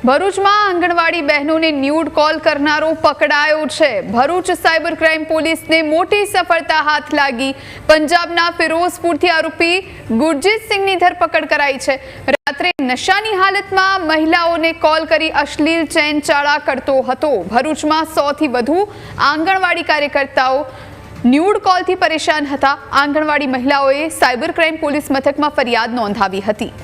ભરૂચમાં આંગણવાડી બહેનોને nude call કરનારો પકડાયો છે। ભરૂચ સાયબર ક્રાઇમ પોલીસને મોટી સફળતા હાથ લાગી। પંજાબના ફિરોઝપુરથી આરોપી ગુરજીત સિંહની ધરપકડ કરાઈ છે। રાત્રે નશાની હાલતમાં મહિલાઓને કોલ કરી અશ્લીલ ચેન ચાળા કરતો હતો। ભરૂચમાં 100થી વધુ આંગણવાડી કાર્યકર્તાઓ ન્યૂડ કોલથી પરેશાન હતા। આંગણવાડી મહિલાઓએ સાયબર ક્રાઇમ પોલીસ મથકમાં ફરિયાદ નોંધાવી હતી।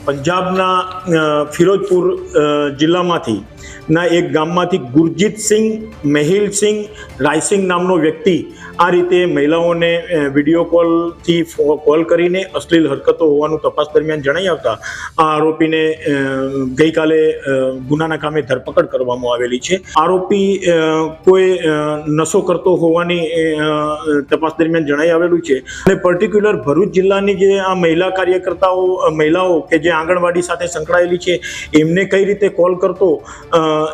પંજાબના ફિરોઝપુર જિલ્લામાંથી ના એક ગામમાંથી ગુરજીત સિંહ, મેહિલ સિંહ, રાયસિંગ નામનો વ્યક્તિ આ રીતે મહિલાઓને વિડીયો કોલથી કોલ કરીને અશ્લીલ હરકતો હોવાનું તપાસ દરમિયાન જણાઈ આવતા આ આરોપીને ગઈકાલે ગુનાના કામે ધરપકડ કરવામાં આવેલી છે। આરોપી કોઈ નશો કરતો હોવાની તપાસ દરમિયાન જણાઈ આવેલું છે અને પર્ટિક્યુલર ભરૂચ જિલ્લાની જે આ મહિલાઓ કે જે આંગણવાડી સાથે સંકળાયેલી છે એમને કઈ રીતે કોલ કરતો,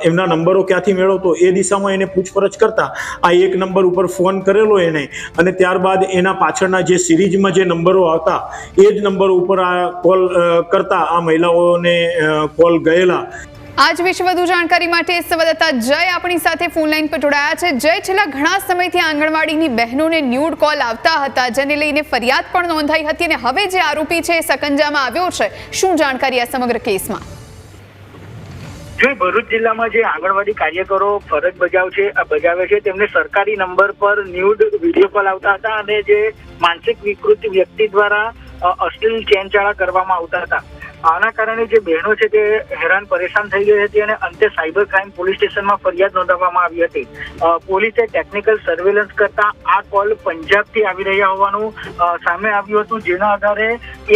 એમના નંબરો ક્યાંથી મેળવતો એ દિશામાં એને પૂછપરછ કરતા આ એક નંબર ઉપર ફોન કરેલો એને અને ત્યારબાદ એના પાછળના જે સિરીઝમાં જે નંબરો આવતા એ જ નંબર ઉપર આ કોલ કરતા આ મહિલાઓને કોલ ગયેલા। આજ વિશે વધુ જાણકારી માટે સંવાદદાતા જય આપણી સાથે ફોન લાઈન પર જોડાયા છે। જય, છેલ્લા ઘણા સમયથી આંગણવાડીની બહેનોને ન્યૂડ કોલ આવતા હતા, જેને લઈને ફરિયાદ પણ નોંધાઈ હતી અને હવે જે આરોપી છે એ સકંજામાં આવ્યો છે। શું જાણકારી આ સમગ્ર કેસમાં? જો ભરૂચ જિલ્લામાં જે આંગણવાડી કાર્યકરો ફરજ બજાવે છે તેમને સરકારી નંબર પર ન્યૂડ વિડીયો કોલ આવતા હતા અને જે માનસિક વિકૃત વ્યક્તિ દ્વારા અશ્લીલ ચેનચાળા કરવામાં આવતા હતા। આના કારણે જે બહેનો છે તે હેરાન પરેશાન થઈ ગઈ હતી અને અંતે સાયબર ક્રાઇમ પોલીસ સ્ટેશનમાં ફરિયાદ નોંધાવવામાં આવી હતી। પોલીસે ટેકનિકલ સર્વેલન્સ કરતા આ કોલ પંજાબથી આવી રહ્યા હોવાનું સામે આવ્યું હતું, જેના આધારે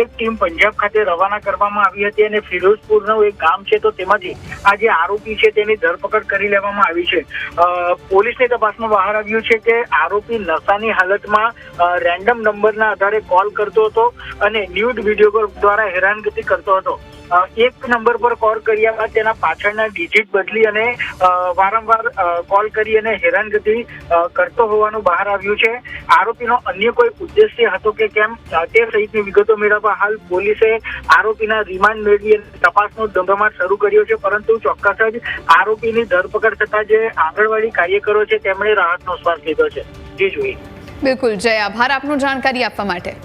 એક ટીમ પંજાબ ખાતે રવાના કરવામાં આવી હતી અને ફિરોઝપુરનું એક ગામ છે તો તેમાંથી આ જે આરોપી છે તેની ધરપકડ કરી લેવામાં આવી છે। પોલીસની તપાસમાં બહાર આવ્યું છે કે આરોપી નશાની હાલતમાં રેન્ડમ નંબરના આધારે કોલ કરતો હતો અને ન્યૂડ વિડીયો કોલ દ્વારા હેરાનગતિ કરતો હતો। એક નંબર પર કોલ કર્યા બાદ તેના પાછળના ડિજિટ બદલી અને વારંવાર કોલ કરી અને હેરાનગતિ કરતો હોવાનું બહાર આવ્યું છે। આરોપીનો અન્ય કોઈ ઉદ્દેશ્ય હતો કે કેમ તે સહિતની વિગતો મેળવવા હાલ પોલીસે આરોપીના રિમાન્ડ મેળવી તપાસનો ધમધમાટ શરૂ કર્યો છે, પરંતુ ચોક્કસ જ આરોપીની ધરપકડ થતા જે આંગણવાડી કાર્યકરો છે તેમણે રાહતનો શ્વાસ લીધો છે। જી જોઈએ। બિલકુલ જય, આભાર આપનો જાણકારી આપવા માટે।